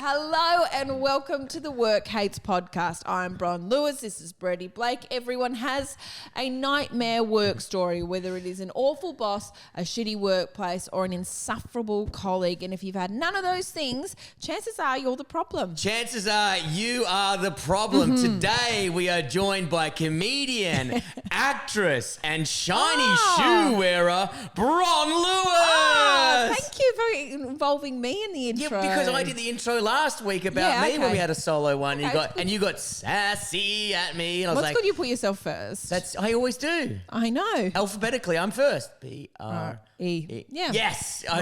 Hello and welcome to the Work Hates podcast. I'm Bron Lewis. This is Brady Blake. Everyone has a nightmare work story, whether it is an awful boss, a shitty workplace, or an insufferable colleague. And if you've had none of those things, chances are you're the problem. Chances are you are the problem. Today we are joined by comedian, actress, and shiny shoe wearer, Bron Lewis. Thank you for involving me in the intro. Yeah, because I did the intro last week about me when we had a solo one. Okay. You got sassy at me, and I was What's good you put yourself first? I always do. I know. Alphabetically, I'm first. B-R-E. Yeah. Yes. I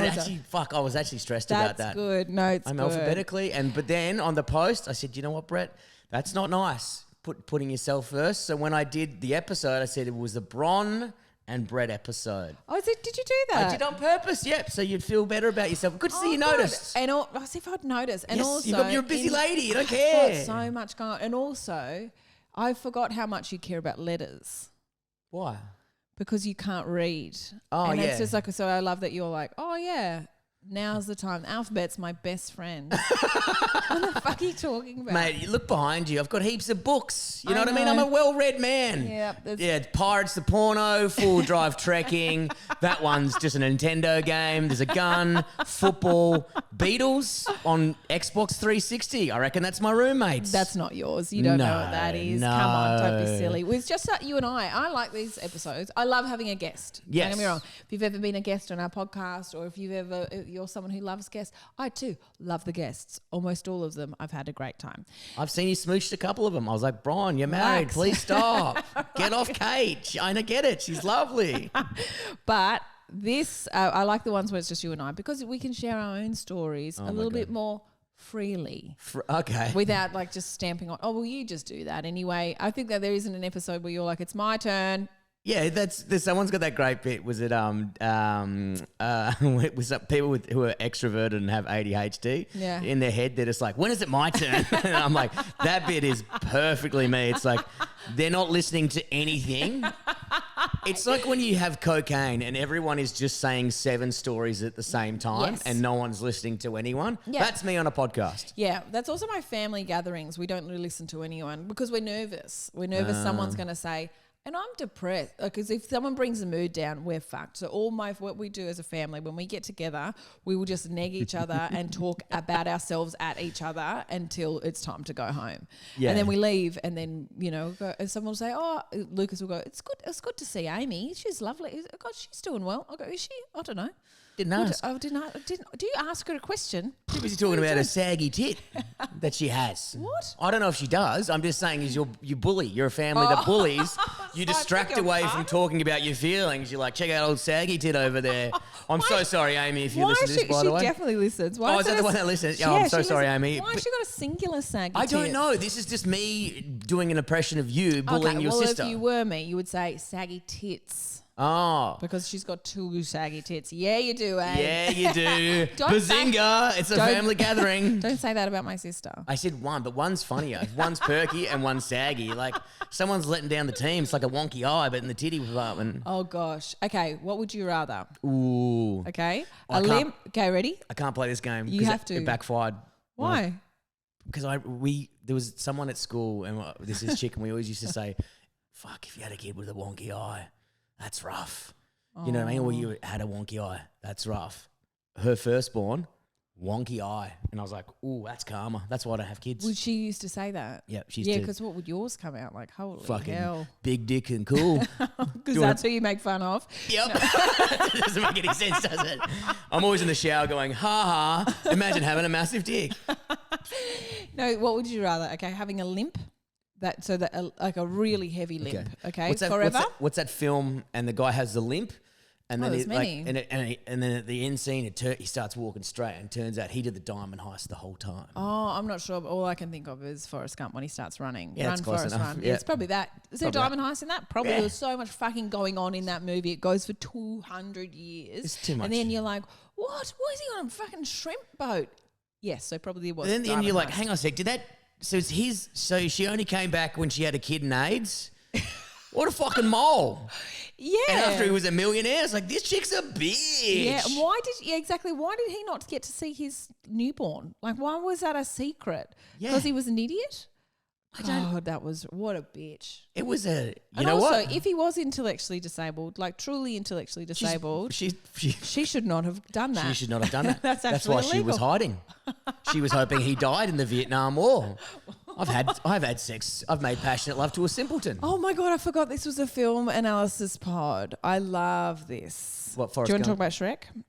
was actually stressed about that. That's good. No, it's I'm good. alphabetically, but then on the post, I said, you know what, Brett? That's not nice. Putting yourself first. So when I did the episode, I said it was the Bron and Brett episode. Oh, did you do that? I did on purpose, yep. So you'd feel better about yourself. Good to see you noticed. And as if I'd noticed. And yes, also, you're a busy lady. You don't care. Got so much going on. And also, I forgot how much you care about letters. Why? Because you can't read. Oh, and yeah. it's just like, so I love that you're like, oh, yeah, now's the time. The alphabet's my best friend. What the fuck are you talking about? Mate, you look behind you. I've got heaps of books. You know what I mean? I'm a well-read man. Yeah. Pirates the Porno, Full Drive Trekking. That one's just a Nintendo game. There's a gun, football, Beatles on Xbox 360. I reckon that's my roommate's. That's not yours. You don't know what that is. No. Come on, don't be silly. It's just that you and I like these episodes. I love having a guest. Yes. Don't get me wrong. If you've ever been a guest on our podcast or if you're someone who loves guests, I too love the guests. Almost all of them. I've had a great time. I've seen you smooched a couple of them. I was like, Bron, you're married. Relax. Please stop. Get off Kate. I get it. She's lovely. But this, I like the ones where it's just you and I because we can share our own stories a little bit more freely. Okay. Without like just stamping on, oh, well, you just do that anyway. I think that there isn't an episode where you're like, it's my turn. Yeah, someone's got that great bit. Was it it was people who are extroverted and have ADHD? Yeah. In their head, they're just like, when is it my turn? And I'm like, that bit is perfectly me. It's like they're not listening to anything. It's like when you have cocaine and everyone is just saying 7 stories at the same time and no one's listening to anyone. Yeah. That's me on a podcast. Yeah, that's also my family gatherings. We don't really listen to anyone because we're nervous. We're nervous someone's going to say, and I'm depressed because if someone brings the mood down, we're fucked. So what we do as a family, when we get together, we will just neg each other and talk about ourselves at each other until it's time to go home. Yeah. And then we leave and then, and someone will say, oh, Lucas will go, it's good to see Amy. She's lovely. God, she's doing well. I go, is she? I don't know. Didn't ask. Do you ask her a question? Too busy talking about a saggy tit that she has. What? I don't know if she does. I'm just saying you bully. You're a family that bullies. You distract away from talking about your feelings. You're like, check out old saggy tit over there. I'm so sorry, Amy, if you listen to this, by the way. She definitely listens. Why is that the one that listens? Oh, I'm so sorry, Amy. Why has she got a singular saggy I tit? don't know. This is just me doing an impression of you bullying your sister. If you were me, you would say saggy tits. Oh. Because she's got 2 saggy tits. Yeah, you do, eh? Yeah, you do. Bazinga. It's a family gathering. Don't say that about my sister. I said one, but one's funnier. One's perky and one's saggy. Like someone's letting down the team. It's like a wonky eye, but in the titty department. Oh, gosh. Okay, what would you rather? Ooh. Okay. Okay, ready? I can't play this game. You have to. It backfired. Why? Because there was someone at school, and this is chick, and we always used to say, fuck, if you had a kid with a wonky eye, that's rough. You know what I mean? Or you had a wonky eye. That's rough. Her firstborn, wonky eye. And I was like, ooh, that's karma. That's why I don't have kids. Well, she used to say that. Yeah, she Yeah, because what would yours come out like? Holy fucking hell. Big dick and cool. Because that's who you make fun of. Yep. That doesn't make any sense, does it? I'm always in the shower going, ha ha, imagine having a massive dick. No, what would you rather? Okay, having a limp? Like a really heavy limp, okay? Forever? What's that film? And the guy has the limp, and then and then at the end scene, he starts walking straight, and turns out he did the diamond heist the whole time. Oh, I'm not sure, but all I can think of is Forrest Gump when he starts running. Yeah, Run, Forrest, run. Yeah, it's probably that. Is there a diamond heist in that? Probably. There was so much fucking going on in that movie. It goes for 200 years. It's too much. And then you're like, what? Why is he on a fucking shrimp boat? Yes, so probably it was. And then you're like, hang on a sec, did that? So it's his. So she only came back when she had a kid and AIDS. What a fucking mole! Yeah. And after he was a millionaire, it's like, this chick's a bitch. Yeah. Exactly. Why did he not get to see his newborn? Like, why was that a secret? Yeah. Because he was an idiot? I don't. What a bitch. It was a, And know also, what? if he was intellectually disabled, like truly intellectually disabled, She should not have done that. She should not have done that. That's That's why actually she was illegal. hiding. She was hoping he died in the Vietnam War. I've had sex. I've made passionate love to a simpleton. Oh my God, I forgot this was a film analysis pod. I love this. What, Forrest Do you want to talk Gump? about Shrek?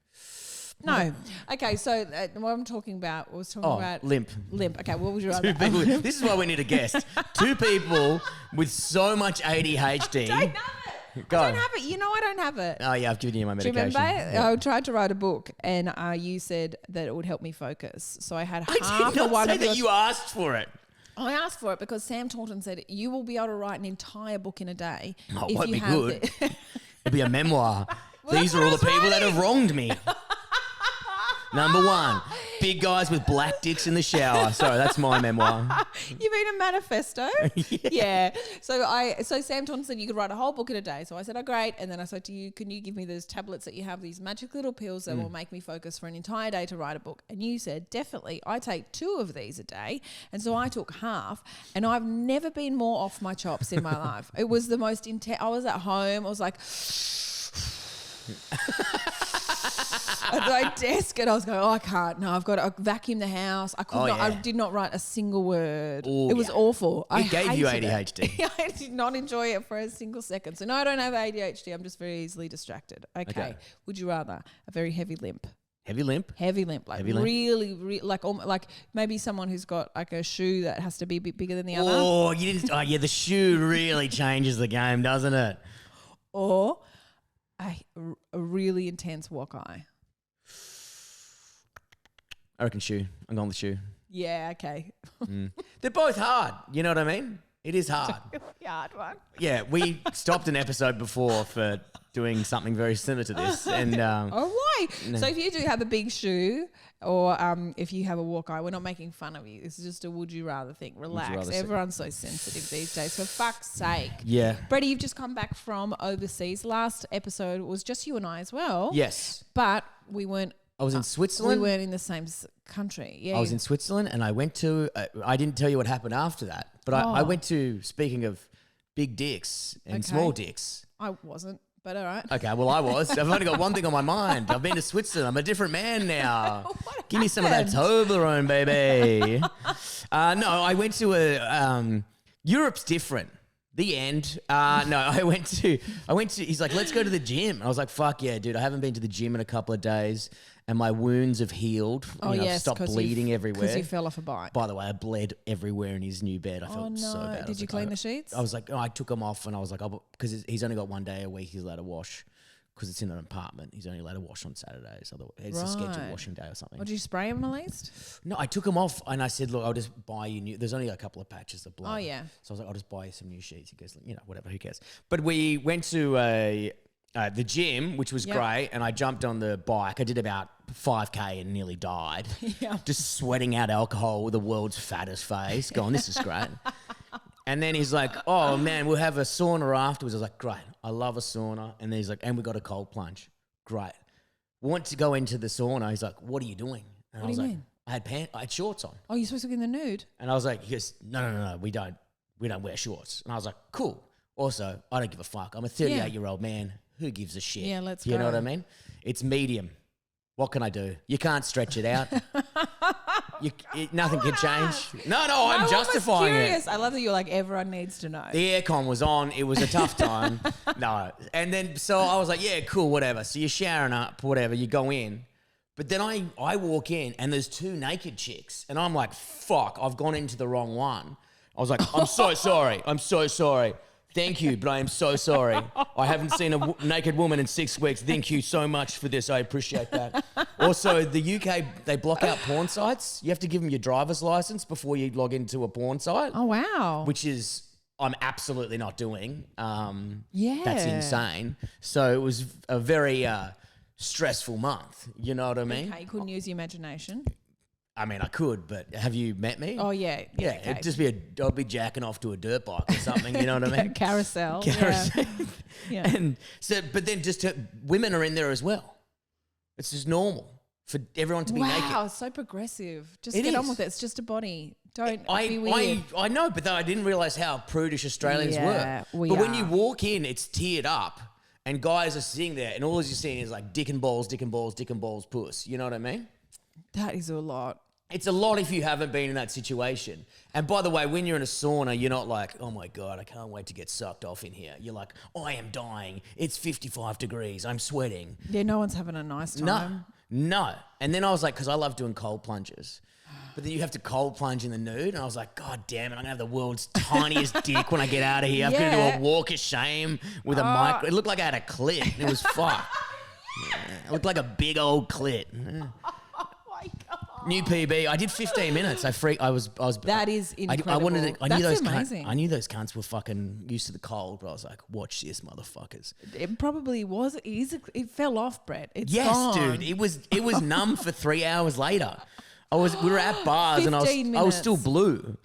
No. Okay, so what I'm talking about was talking about limp. Limp. Okay, what would you rather? Two people. This is why we need a guest. Two people with so much ADHD. I don't have it. Go. I don't have it. You know I don't have it. Oh yeah, I've given you my Do you medication. remember? Yeah. I tried to write a book and you said that it would help me focus. So I had I half did of not one say of that your you asked for it. I asked for it because Sam Taunton said you will be able to write an entire book in a day. Oh, it if won't you be have good. the- It'll be a memoir. Well, These that's are all what the I was people that have writing. wronged me. Number one, big guys with black dicks in the shower. Sorry, that's my memoir. You mean a manifesto? Yeah. So Sam Taunton said you could write a whole book in a day. So I said, oh, great. And then I said to you, can you give me those tablets that you have, these magic little pills that will make me focus for an entire day to write a book? And you said, definitely. I take 2 of these a day. And so I took half. And I've never been more off my chops in my life. It was the most intense. I was at home. I was like... at my desk, and I was going, oh, I can't. No, I've got to vacuum the house. I could Oh, not. yeah. I did not write a single word. Oh, it was yeah. awful. I It gave you hated it. ADHD. I did not enjoy it for a single second. So no, I don't have ADHD. I'm just very easily distracted. Okay. Would you rather a very heavy limp? Heavy limp. Heavy limp, like Heavy limp. really, like maybe someone who's got like a shoe that has to be a bit bigger than the other, Oh, you didn't. Oh, yeah. The shoe really changes the game, doesn't it? or a really intense walk eye. I reckon shoe. I'm going with shoe. Yeah. Okay. They're both hard. You know what I mean? It is hard. Hard one. Yeah, we stopped an episode before for doing something very similar to this, and Oh, why? So if you do have a big shoe or if you have a walk eye, we're not making fun of you. This is just a would you rather thing. Relax. rather Everyone's so sensitive these days. For fuck's sake. yeah, Brady, you've just come back from overseas. Last episode was just you and I as well. yes. But we weren't. I was in We Switzerland. weren't in the same country. Yeah. I was in Switzerland, and I went to. I didn't tell you what happened after that, but I Oh. went to. Speaking of big dicks and Okay. small dicks. I wasn't, but all right. Okay, well, I was. I've only got one thing on my mind. I've been to Switzerland. I'm a different man now. Give me some of that Toblerone, baby. No, I went to a. Europe's different. The end. No, I went to. He's like, let's go to the gym. And I was like, fuck yeah, dude. I haven't been to the gym in a couple of days, and my wounds have healed. Oh, I've yes. stopped bleeding everywhere. Because you fell off a bike. By the way, I bled everywhere in his new bed. I Oh, felt no. so bad. I Did was you like, clean the sheets? I was like, I took them off, and I was like, because he's only got 1 day a week he's allowed to wash, because it's in an apartment. He's only allowed to wash on Saturdays. Otherwise, it's a scheduled Right. washing day or something. Or did you spray him at least? No, I took them off, and I said, look, I'll just buy you new. There's only a couple of patches of blood. Oh, yeah. So I was like, I'll just buy you some new sheets. He goes, whatever, who cares? But we went to the gym, which was Yep. great, and I jumped on the bike. I did about 5K and nearly died. Yeah. Just sweating out alcohol with the world's fattest face, going, this is great. And then he's like, oh, man, we'll have a sauna afterwards. I was like, great. I love a sauna. And then he's like, and we got a cold plunge. Great. Want to go into the sauna. He's like, what are you doing? And What I was do you like, mean? I had shorts on. Oh, you're supposed to be in the nude? And I was like, he goes, no, we don't wear shorts. And I was like, cool. Also, I don't give a fuck. I'm a 38-year-old man. Who gives a shit? Yeah, let's You know go. what I mean? It's medium. What can I do? You can't stretch it out. Nothing can change. No, I'm justifying it. I love that you're like, everyone needs to know. The aircon was on. It was a tough time. No. And then, so I was like, yeah, cool, whatever. So you're showering up, whatever. You go in. But then I walk in, and there's 2 naked chicks. And I'm like, fuck, I've gone into the wrong one. I was like, I'm so sorry. I'm so sorry. Thank you, but I am so sorry. I haven't seen a naked woman in 6 weeks. Thank you so much for this. I appreciate that. Also, the UK, they block out porn sites. You have to give them your driver's license before you log into a porn site. Oh, wow. Which is, I'm absolutely not doing. Yeah. That's insane. So it was a very stressful month. You know what I mean? Okay, you couldn't use your imagination. I mean, I could, but have you met me? Oh, yeah. Yeah, okay. it'd just be I'd be jacking off to a dirt bike or something, you know what I mean? Carousel. Carousel. Yeah. And so, but then women are in there as well. It's just normal for everyone to be naked. Wow, it's so progressive. Just It get on is. with it. It's just a body. Don't be weird. I know, but I didn't realise how prudish Australians Yeah, were. we But when are. you walk in, it's tiered up and guys are sitting there and all you're seeing is like dick and balls, dick and balls, dick and balls, puss. You know what I mean? That is a lot. It's a lot if you haven't been in that situation. And by the way, when you're in a sauna, you're not like, oh my God, I can't wait to get sucked off in here. You're like, I am dying. It's 55 degrees. I'm sweating. Yeah, no one's having a nice time. No. And then I was like, because I love doing cold plunges. But then you have to cold plunge in the nude. And I was like, God damn it, I'm going to have the world's tiniest dick when I get out of here. I'm going to do Yeah. a walk of shame with a mic. It looked like I had a clit. It was fucked. Yeah, it looked like a big old clit. Oh my God. New PB. I did 15 minutes. I was. That is incredible. I wanted to, I knew That's those amazing. I knew those cunts were fucking used to the cold, but I was like, watch this, motherfuckers. It probably was. It fell off, Brett. It's Yes, gone. dude. It was numb for 3 hours later. We were at bars and I 15 was still minutes. blue.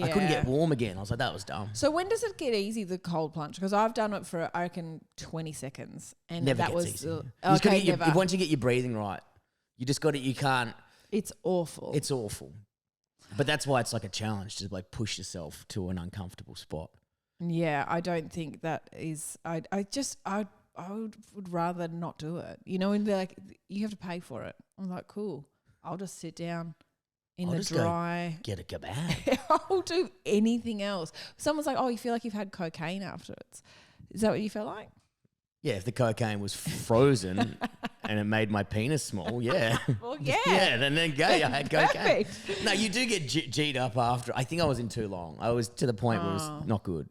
I couldn't Yeah. get warm again. I was like, that was dumb. So when does it get easy, the cold plunge? Because I've done it for, I reckon, 20 seconds. And Never that gets was easy. the- You just gotta okay, get never. once you get your breathing right, you just got to. You can't. It's awful. It's awful. But that's why it's like a challenge to like push yourself to an uncomfortable spot. Yeah, I don't think that is. I would rather not do it. You know, and they're like, you have to pay for it. I'm like, cool. I'll just sit down in I'll the just go dry. Get a kebab. I'll do anything else. Someone's like, oh, you feel like you've had cocaine afterwards. Is that what you felt like? Yeah, if the cocaine was frozen and it made my penis small, yeah. Well, yeah. Yeah, then go. I had cocaine. Perfect. No, you do get G'd up after. I think I was in too long. I was to the point where it was not good.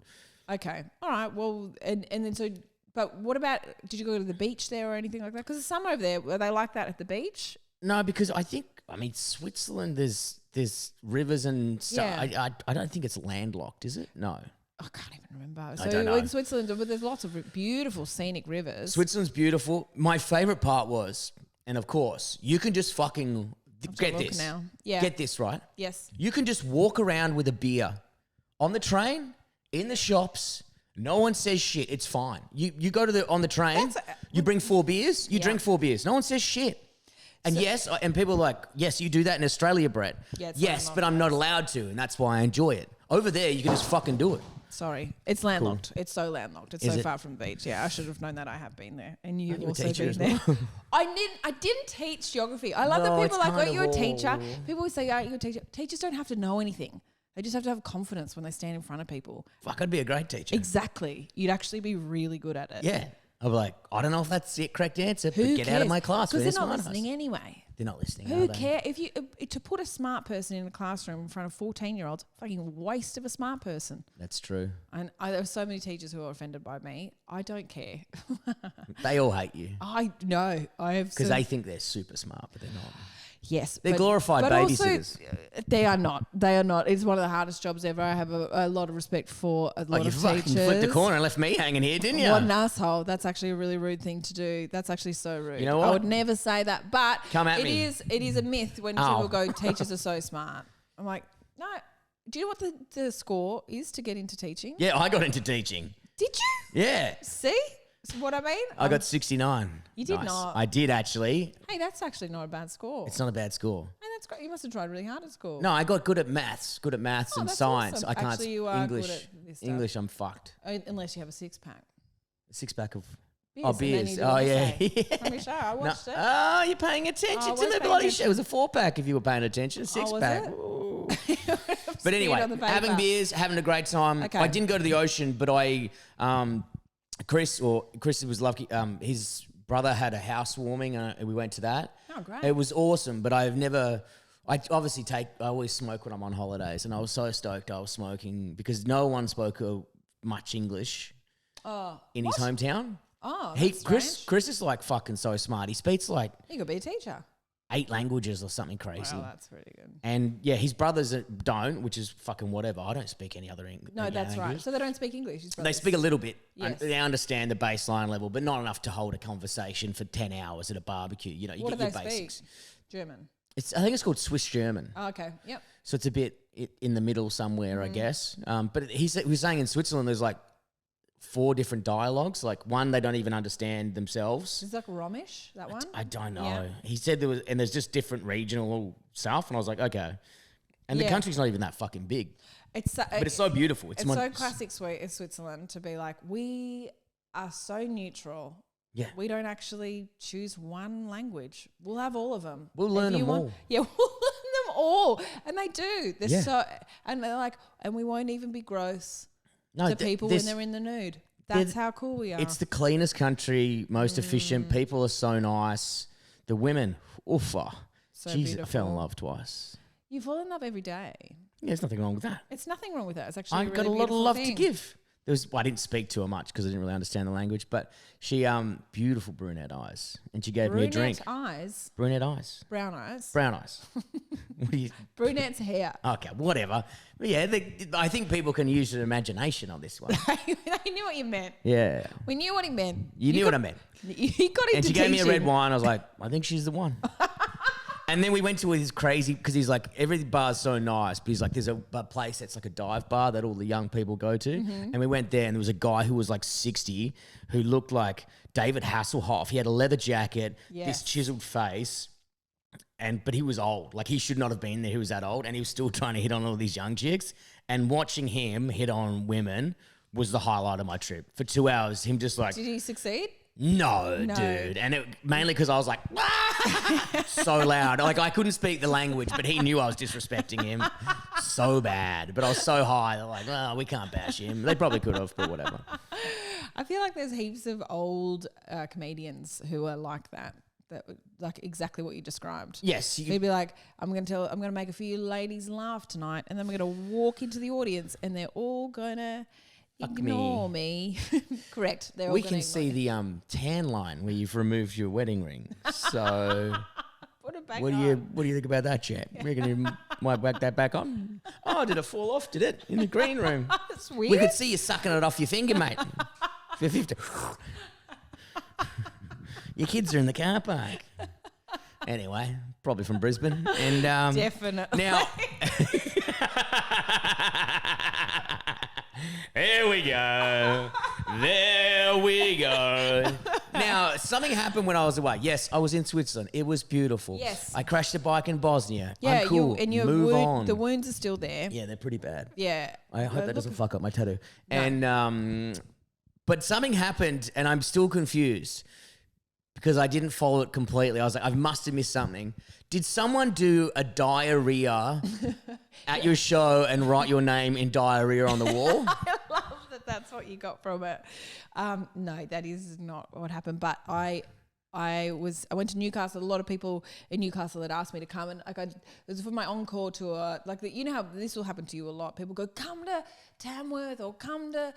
Okay. All right. Well, and then so, but what about, did you go to the beach there or anything like that? Because there's some over there. Were they like that at the beach? No, because I mean, Switzerland, there's rivers and stuff. Yeah. I don't think it's landlocked, is it? No. I can't even remember. I don't know. In Switzerland, but there's lots of beautiful scenic rivers. Switzerland's beautiful. My favorite part was, and of course, you can just fucking get look this. now. Yeah. Get this, right? Yes. You can just walk around with a beer on the train, in the shops. No one says shit. It's fine. You go to on the train. You bring 4 beers. You drink 4 beers. No one says shit. And and people are like, yes, you do that in Australia, Brett. Yeah, it's yes, not but I'm not allowed to, and that's why I enjoy it. Over there, you can just fucking do it. Sorry. It's landlocked. It's so landlocked. It's Is so it? far from the beach. Yeah, I should have known that. I have been there. And you've you a also teacher been as there. well? I didn't teach geography. I love No, that it's people are like, kind oh, you're a of teacher. all- People always say, you're a teacher. Teachers don't have to know anything. They just have to have confidence when they stand in front of people. Fuck, I'd be a great teacher. Exactly. You'd actually be really good at it. Yeah. I'd be like, I don't know if that's the correct answer, Who but get out of my class. Because with they're not this listening anyway. They're not listening. Who are they? cares? If you to put a smart person in a classroom in front of 14-year-olds, fucking waste of a smart person. That's true. And there are so many teachers who are offended by me. I don't care. They all hate you I know. I have because some- they think they're super smart, but they're not. Yes, They're glorified but also, babysitters. they are not. They are not. It's one of the hardest jobs ever. I have a lot of respect for a lot You of fucking teachers. flipped the corner and left me hanging here, didn't you? What an asshole. That's actually a really rude thing to do. That's actually so rude. You know what? I would never say that. But Come at it me. is a myth when Ow. people go, teachers are so smart. I'm like, no. Do you know what the score is to get into teaching? Yeah, I got into teaching. Did you? Yeah. See what I mean? I got 69. You did not. I did actually. Hey, that's actually not a bad score. It's not a bad score. Hey, that's great. You must have tried really hard at school. No, I got good at maths. Oh, and that's science. awesome. I can't Actually, you are English. good at this stuff. English, I'm fucked. Unless you have a 6-pack. A 6-pack of Beers, oh and then beers. you do Oh an yeah. essay. Let me show. I No. watched it. Oh, you're paying attention I to was the paying bloody attention. shit. It was a 4-pack if you were paying attention. A Oh, was 6-pack. it? Ooh. But Spit anyway, on the having paper. beers, having a great time. Okay. I didn't go to the ocean, but Chris was lucky. His brother had a housewarming, and we went to that. Oh, great. It was awesome, but I always smoke when I'm on holidays, and I was so stoked I was smoking because no one spoke much English in his hometown. Oh, Chris is like fucking so smart. He speaks like You could be a teacher. 8 languages or something crazy. Wow, that's really good. And yeah, his brothers don't, which is fucking whatever. I don't speak any other English. No, that's right. So they don't speak English. his They brothers. speak a little bit. Yes. They understand the baseline level, but not enough to hold a conversation for 10 hours at a barbecue. You know, you What get do your they basics. speak? German. I think it's called Swiss German. Oh, okay. Yep. So it's a bit in the middle somewhere, I guess. But he was saying in Switzerland there's like 4 different dialogues. Like one they don't even understand themselves. Is that like Romish, that one? I don't know. Yeah. He said there's just different regional stuff, and I was like, okay. And the country's not even that fucking big. it's so beautiful. It's so classic Switzerland to be like, we are so neutral. Yeah. We don't actually choose one language. We'll have all of them. We'll learn them all. Yeah, we'll learn them all. And they do. And they're like, and we won't even be gross to people when they're in the nude. That's how cool we are. It's the cleanest country, most efficient. People are so nice. The women, oofa. So Jeez, beautiful. I fell in love twice. You fall in love every day. Yeah, there's nothing wrong with that. It's nothing wrong with that. It's actually I've got a lot of love to give. I didn't speak to her much because I didn't really understand the language, but she beautiful brunette eyes, and she gave me a drink. Brunette eyes. Brown eyes. Brown eyes. What do you? Brunette's hair. Okay, whatever. But yeah, I think people can use their imagination on this one. They knew what you meant. Yeah. We knew what he meant. You knew what I meant. He got into And she gave me a red wine. I was like, I think she's the one. And then we went to his crazy, because he's like, every bar's so nice, but he's like, there's a place that's like a dive bar that all the young people go to. And we went there and there was a guy who was like 60 who looked like David Hasselhoff. He had a leather jacket, this chiseled face, but he was old. Like he should not have been there. He was that old, and he was still trying to hit on all these young chicks. And watching him hit on women was the highlight of my trip. For 2 hours, him just like... Did he succeed? No, dude. And mainly because I was like, so loud. Like I couldn't speak the language, but he knew I was disrespecting him so bad. But I was so high, they're like, oh, we can't bash him. They probably could have, but whatever. I feel like there's heaps of old comedians who are like that. Like exactly what you described. Yes. He'd be like, I'm going to make a few ladies laugh tonight, and then we're going to walk into the audience and they're all going to... ignore me. Correct. We can see the tan line where you've removed your wedding ring. So put it back what do you think about that, chap? Reckon you might whack that back on? Oh, did it fall off? Did it? In the green room. That's weird. We could see you sucking it off your finger, mate. For 50. Your kids are in the car park. Anyway, probably from Brisbane. And definitely. Now There we go. There we go. Now, something happened when I was away. Yes, I was in Switzerland. It was beautiful. Yes. I crashed a bike in Bosnia. Yeah, I'm cool. Move on. The wounds are still there. Yeah, they're pretty bad. Yeah. I hope that doesn't fuck up my tattoo. No. And but something happened, and I'm still confused because I didn't follow it completely. I was like, I must have missed something. Did someone do a diarrhea at your show and write your name in diarrhea on the wall? I love that that's what you got from it. No, that is not what happened. But I went to Newcastle. A lot of people in Newcastle had asked me to come, and it was for my encore tour. Like you know how this will happen to you a lot. People go, come to Tamworth or come to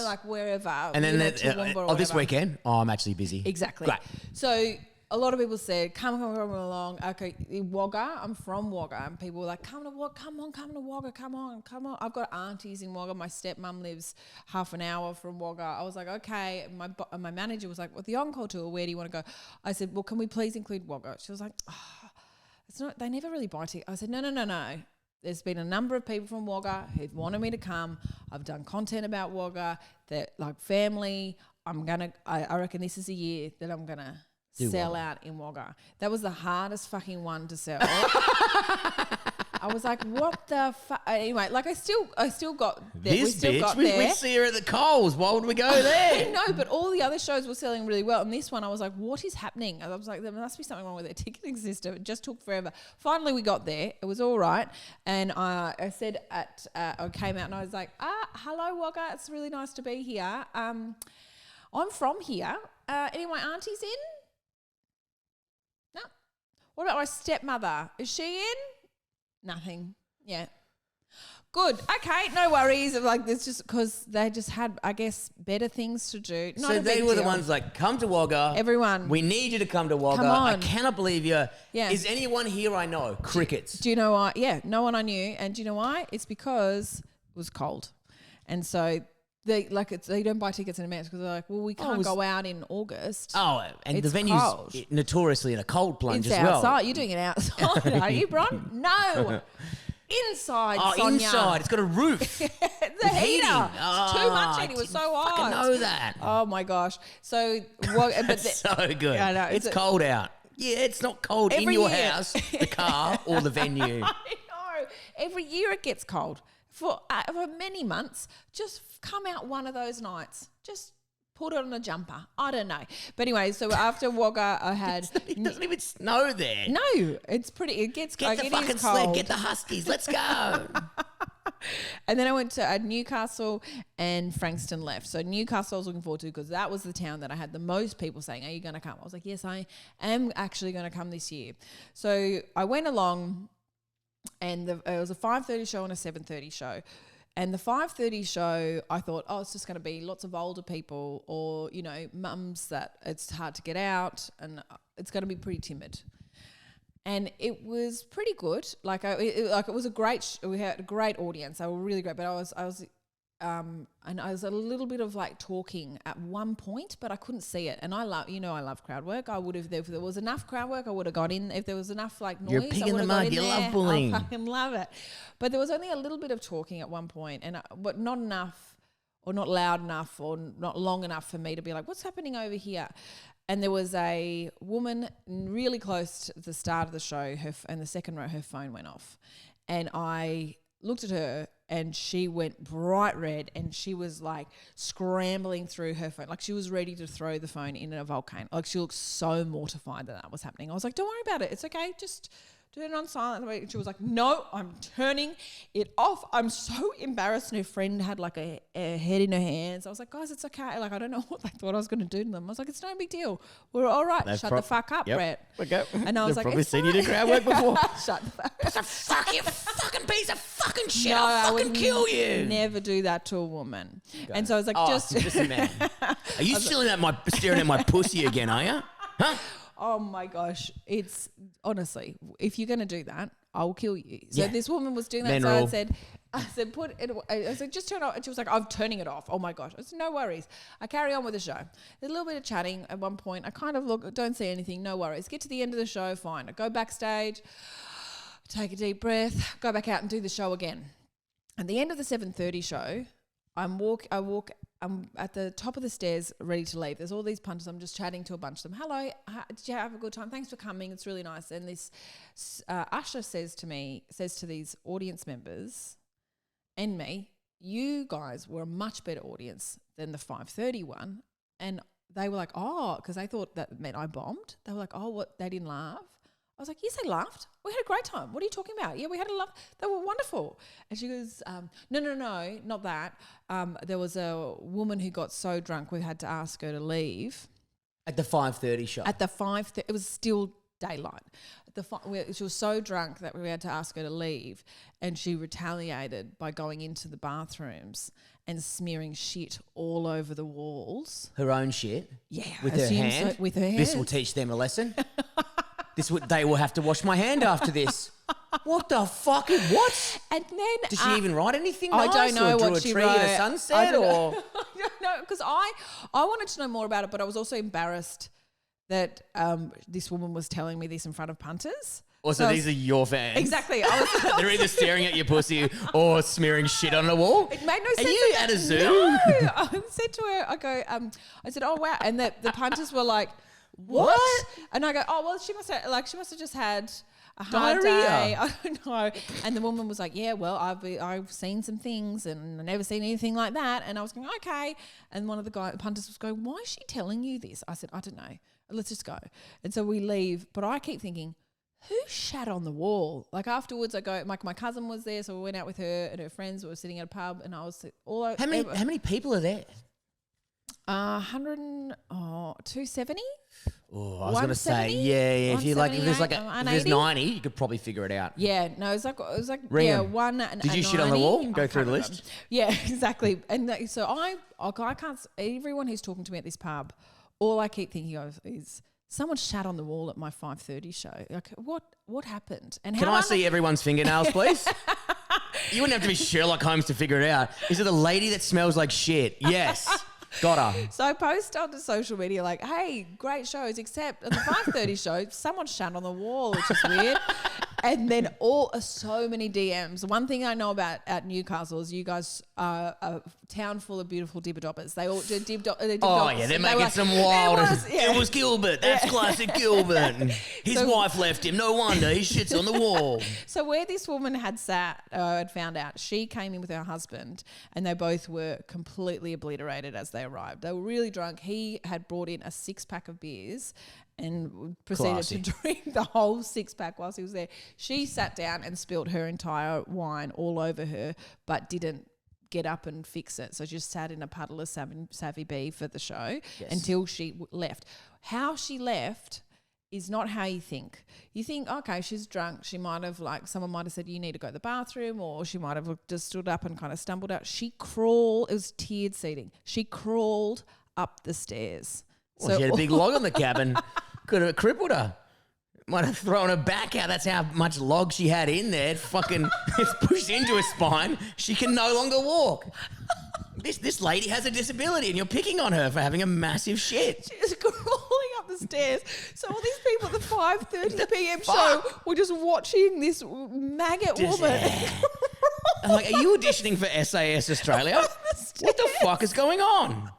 like wherever. And then this weekend. Oh, I'm actually busy. Exactly. Great. So a lot of people said, come along. Okay, Wagga. I'm from Wagga, and people were like, come to Wagga. Come to Wagga. Come on. I've got aunties in Wagga. My stepmom lives half an hour from Wagga. I was like, okay. My manager was like, well, the encore tour, where do you want to go? I said, well, can we please include Wagga? She was like, it's not. They never really bite it. I said, no. There's been a number of people from Wagga who've wanted me to come. I've done content about Wagga. They're like family. I reckon this is a year that I'm gonna sell out in Wagga. That was the hardest fucking one to sell. I was like, what the fuck? Anyway, like I still got there. This bitch, we see her at the Coles. Why would we go there? I know, but all the other shows were selling really well. And this one, I was like, what is happening? And I was like, there must be something wrong with their ticketing system. It just took forever. Finally, we got there. It was all right. And I said I came out and I was like, hello, Wagga. It's really nice to be here. I'm from here. Any of my aunties in? No. What about my stepmother? Is she in? Nothing. Yeah. Good. Okay. No worries. Like this, just because they just had, I guess, better things to do. Not so they were the ones like, come to Wagga. Everyone. We need you to come to Wagga. Come on. I cannot believe you. Yeah. Is anyone here I know? Crickets. Do you know why? Yeah. No one I knew. And do you know why? It's because it was cold. And so They don't buy tickets in advance because they're like, well, we can't go out in August. Oh, and It's the venue's cold. notoriously in a cold plunge It's as well. outside. You're doing it outside, are you, Bron? No. Inside, Oh, Sonia. inside. It's got a roof. the With heater. heating. It's too much heating. It was so hot. I know that. Oh my gosh. So, That's so good. Yeah, I know. It's cold out. Yeah, it's not cold in your year. house, the car, or the venue. I know. Every year it gets cold. For many months, just come out one of those nights. Just put on a jumper. I don't know. But anyway, so after Wagga, I had... It doesn't even snow there. No, it's pretty... It gets Get the it fucking is sled. cold. Get the Huskies. Let's go. And then I went to Newcastle and Frankston left. So Newcastle I was looking forward to because that was the town that I had the most people saying, are you going to come? I was like, yes, I am actually going to come this year. So I went along and it was a 5:30 show and a 7:30 show. And the 5:30 show, I thought, oh, it's just going to be lots of older people or, you know, mums that it's hard to get out and it's going to be pretty timid. And it was pretty good. It was a great. We had a great audience. They were really great. But I was a little bit of like talking at one point, but I couldn't see it. And I love crowd work. I would have, if there was enough crowd work, I would have got in. If there was enough like noise, You're a pig I in would the have got mud. in You there. love bullying. I fucking love it. But there was only a little bit of talking at one point, but not enough, or not loud enough, or not long enough for me to be like, what's happening over here? And there was a woman really close to the start of the show, and the second row, her phone went off. And I looked at her and she went bright red and she was like scrambling through her phone. Like she was ready to throw the phone in a volcano. Like she looked so mortified that was happening. I was like, don't worry about it. It's okay. Just turn it on silent. She was like, no, I'm turning it off. I'm so embarrassed. And her friend had like a head in her hands. I was like, guys, it's okay. Like, I don't know what they thought I was going to do to them. I was like, it's no big deal. We're all right. Shut the fuck up, Brett. Okay. And I was like, probably it's seen fine. you do crowd work before. Shut the fuck up. What the fuck, you fucking piece of fucking shit. No, I'll I fucking would kill you. Never do that to a woman. And so I was like, Just a man. Are you staring at my pussy again, are you? Huh? oh my gosh. It's honestly, if you're going to do that, I'll kill you. So this woman was doing that. Men so rule. I said, put it away. I said, just turn it off. And she was like, I'm turning it off. Oh my gosh. I said, no worries. I carry on with the show. There's a little bit of chatting at one point. I kind of look, don't see anything. No worries. Get to the end of the show. Fine. I go backstage, take a deep breath, go back out and do the show again. At the end of the 7:30 show, I'm at the top of the stairs ready to leave. There's all these punters. I'm just chatting to a bunch of them. Hello, did you have a good time? Thanks for coming. It's really nice. And this usher says to these audience members and me, you guys were a much better audience than the 5:30 one. And they were like, oh, because they thought that meant I bombed. They were like, oh, what? They didn't laugh? I was like, yes, they laughed. We had a great time. What are you talking about? Yeah, we had a laugh. They were wonderful. And she goes, no, not that. There was a woman who got so drunk we had to ask her to leave. At the 5:30 show. At the 5:30, it was still daylight. She was so drunk that we had to ask her to leave, and she retaliated by going into the bathrooms and smearing shit all over the walls. Her own shit? Yeah. With her hand? With her hand. This will teach them a lesson. They will have to wash my hand after this. What the fuck? What? And then did she even write anything I nice? don't know or drew what a she tree wrote. in a sunset? Or I don't know, because I wanted to know more about it, but I was also embarrassed that this woman was telling me this in front of punters. Also, these are your fans. Exactly. They're either staring at your pussy or smearing shit on the wall. It made no sense. Are you at a zoo? No. I said to her, I said, oh wow, and the punters were like, what? And I go, oh well, she must have just had a hard Diarrhea. day. I don't know. And the woman was like, yeah, well, I've seen some things and I've never seen anything like that. And I was going, okay. And one of the punters was going, why is she telling you this? I said, I don't know. Let's just go. And so we leave. But I keep thinking, who shat on the wall? Like afterwards, I go. My cousin was there, so we went out with her and her friends. We were sitting at a pub, and I was all over. How many people are there? 270. Oh, I was going to say, yeah. If there's 90, you could probably figure it out. Yeah, no, it was like Ring yeah, 'em. one. Did you shit on the wall and go through the list? Yeah, exactly. And so I can't. Everyone who's talking to me at this pub, all I keep thinking of is someone shat on the wall at my 5:30 show. Like, what happened? And Can I see everyone's fingernails, please? You wouldn't have to be Sherlock Holmes to figure it out. Is it the lady that smells like shit? Yes. Got her. So I post onto social media like, hey, great shows, except at the 5:30 show, someone shat on the wall, which is weird. And then so many DMs. One thing I know about at Newcastle is you guys are a town full of beautiful dibber-doppers. They all do dibber-doppers. Oh, yeah, they're making some wild. It was Gilbert. That's classic Gilbert. His wife left him. No wonder he shits on the wall. So where this woman had had found out, she came in with her husband and they both were completely obliterated as they arrived. They were really drunk. He had brought in a 6-pack of beers and proceeded to drink the whole 6-pack whilst he was there. She sat down and spilt her entire wine all over her, but didn't get up and fix it. So she just sat in a puddle of Savvy B for the show until she left. How she left is not how you think. You think, okay, she's drunk. She might have someone might have said, you need to go to the bathroom, or she might have just stood up and kind of stumbled out. It was tiered seating. She crawled up the stairs. Well, she had a big log on the cabin. Could have crippled her. Might have thrown her back out. That's how much log she had in there. It's pushed into her spine. She can no longer walk. This lady has a disability and you're picking on her for having a massive shit. She's crawling up the stairs. So all these people at the 5:30 p.m. show were just watching this maggot woman. I'm like, are you auditioning for SAS Australia? What the fuck is going on?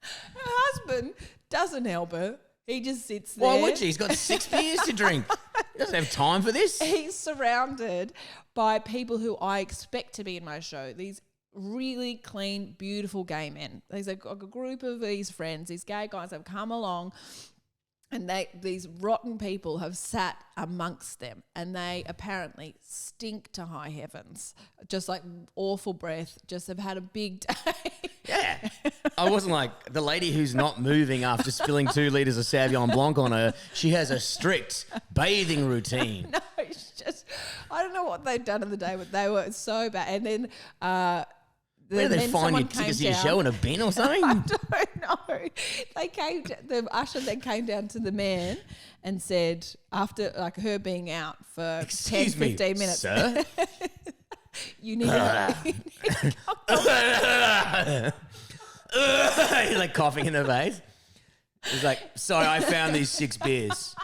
Her husband doesn't help her. He just sits there. Why would she? He's got 6 beers to drink. He doesn't have time for this. He's surrounded by people who I expect to be in my show. These really clean, beautiful gay men. There's a group of these friends, these gay guys have come along, and these rotten people have sat amongst them, and they apparently stink to high heavens. Just like awful breath, just have had a big day. Yeah. I wasn't like the lady who's not moving after spilling 2 litres of Sauvignon Blanc on her. She has a strict bathing routine. No, it's just, I don't know what they'd done in the day, but they were so bad. And then where did they find your tickets to your show, in a bin or something? I don't know. The usher then came down to the man and said, after her being out for 15 minutes, sir, you need to he's like coughing in her face. He's like, sorry, I found these 6 beers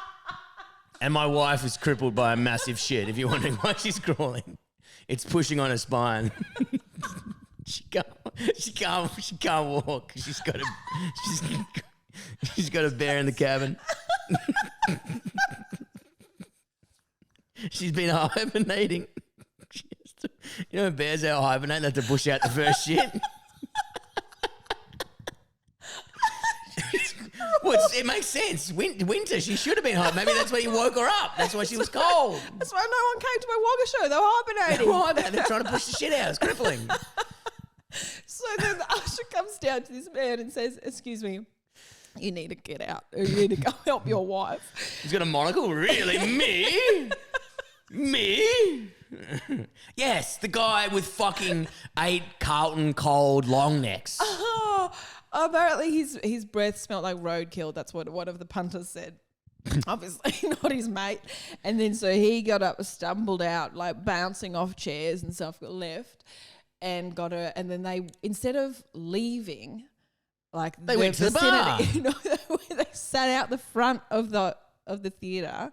and my wife is crippled by a massive shit. If you're wondering why she's crawling, it's pushing on her spine. She can't walk. She's got a bear in the cabin. She's been hibernating. You know when bears out hibernate, they have to push out the first shit. Well, it makes sense. Winter, she should have been hibernating. Maybe that's why you woke her up. That's why she was cold. That's why no one came to my Wagga show. They were hibernating. They're trying to push the shit out. It's crippling. So then the usher comes down to this man and says, excuse me, you need to get out. Or you need to go help your wife. He's got a monocle. Really? Me? Me? Yes, the guy with fucking 8 Carlton cold long necks. Oh, apparently his breath smelled like roadkill. That's what one of the punters said. Obviously not his mate. And then so he got up, stumbled out, like bouncing off chairs and stuff, left and got her. And then they, instead of leaving, like they went to the bar. They sat out the front of the theatre.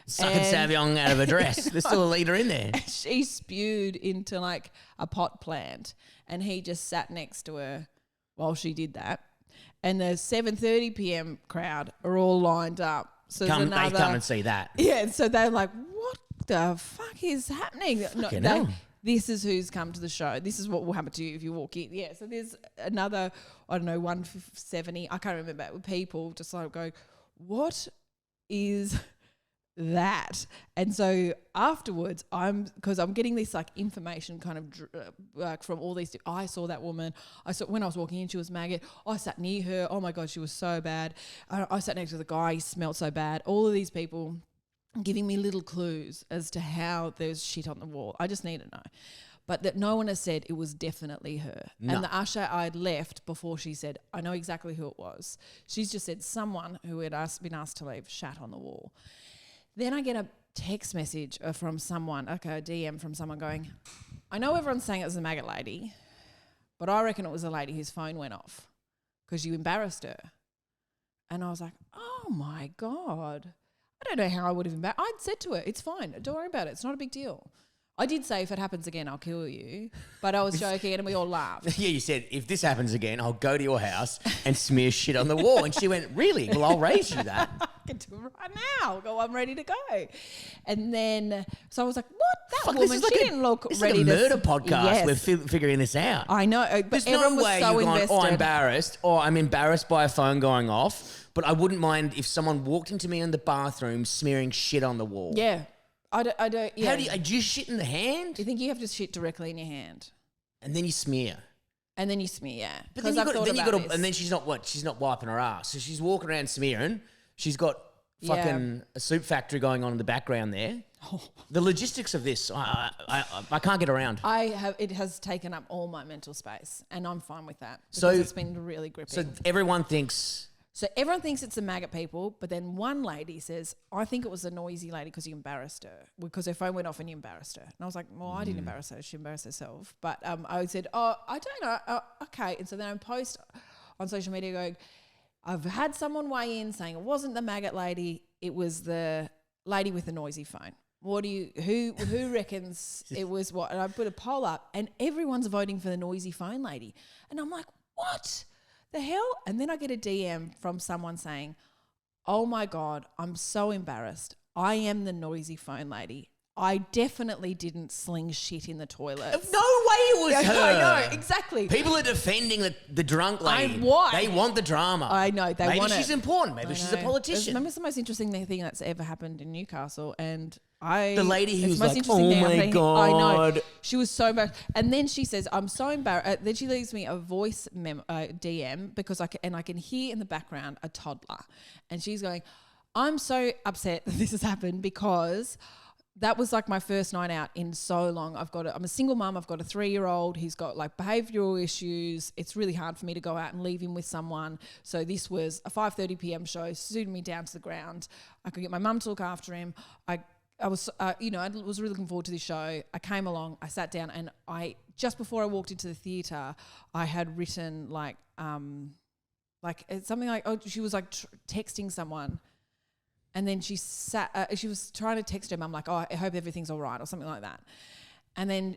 Sucking Sauvignon out of a dress. There's still a litre in there. She spewed into like a pot plant and he just sat next to her while she did that. And the 7:30 p.m. crowd are all lined up. So they come and see that. Yeah, so they're like, what the fuck is happening? This is who's come to the show. This is what will happen to you if you walk in. Yeah, so there's another, 170, I can't remember, people just like go, what is that? And so afterwards, because I'm getting this like information kind of from all these. I saw that woman. I saw when I was walking in, she was maggot. I sat near her. Oh my God, she was so bad. I sat next to the guy. He smelled so bad. All of these people giving me little clues as to how there's shit on the wall. I just need to know. But that no one has said it was definitely her. No. And the usher I'd left before she said, I know exactly who it was. She's just said someone who had been asked to leave shat on the wall. Then I get a text message from someone, a DM from someone going, I know everyone's saying it was a maggot lady, but I reckon it was a lady whose phone went off because you embarrassed her. And I was like, oh my God. I don't know how I would have embarrassed. I'd said to her, it's fine. Don't worry about it. It's not a big deal. I did say if it happens again, I'll kill you. But I was joking and we all laughed. Yeah, you said, if this happens again, I'll go to your house and smear shit on the wall. And she went, really? Well, I'll raise you that. I can do it right now. Go, I'm ready to go. And then, so I was like, what? That woman, she didn't look ready to. It's like a murder podcast. Yes. We're figuring this out. I know. But There's everyone no way was so you're going, invested. oh, I'm embarrassed, or I'm embarrassed by a phone going off. But I wouldn't mind if someone walked into me in the bathroom smearing shit on the wall. Yeah. I don't, yeah. How do you shit in the hand? You think you have to shit directly in your hand? And then you smear. And then you smear, yeah. But then And then she's not wiping her ass. So she's walking around smearing. She's got fucking a soup factory going on in the background there. Oh. The logistics of this, I can't get around. It has taken up all my mental space, and I'm fine with that because So it's been really gripping. So everyone thinks it's the maggot people, but then one lady says, I think it was a noisy lady because you embarrassed her, because her phone went off and you embarrassed her. And I was like, well, I didn't embarrass her. She embarrassed herself. But I said, oh, I don't know. Okay. And so then I post on social media going, I've had someone weigh in saying it wasn't the maggot lady. It was the lady with the noisy phone. Who reckons it was what? And I put a poll up and everyone's voting for the noisy phone lady. And I'm like, what the hell? And then I get a DM from someone saying, oh my God, I'm so embarrassed. I am the noisy phone lady. I definitely didn't sling shit in the toilet. No way it was her. I know, exactly. People are defending the drunk lady. Why? They want the drama. I know, they want it. Maybe she's important. Maybe she's a politician. It's the most interesting thing that's ever happened in Newcastle. And the lady who was like, oh my God. I know. She was so embarrassed. And then she says, I'm so embarrassed. Then she leaves me a voice DM because I can hear in the background a toddler. And she's going, I'm so upset that this has happened because that was like my first night out in so long. I'm a single mum. I've got a 3-year-old. He's got like behavioural issues. It's really hard for me to go out and leave him with someone. So this was a 5:30 p.m. show, suited me down to the ground. I could get my mum to look after him. I was really looking forward to this show. I came along, I sat down, and just before I walked into the theatre, I had written something like, oh, she was like texting someone. And then she was trying to text her mum like, oh, I hope everything's all right or something like that. And then,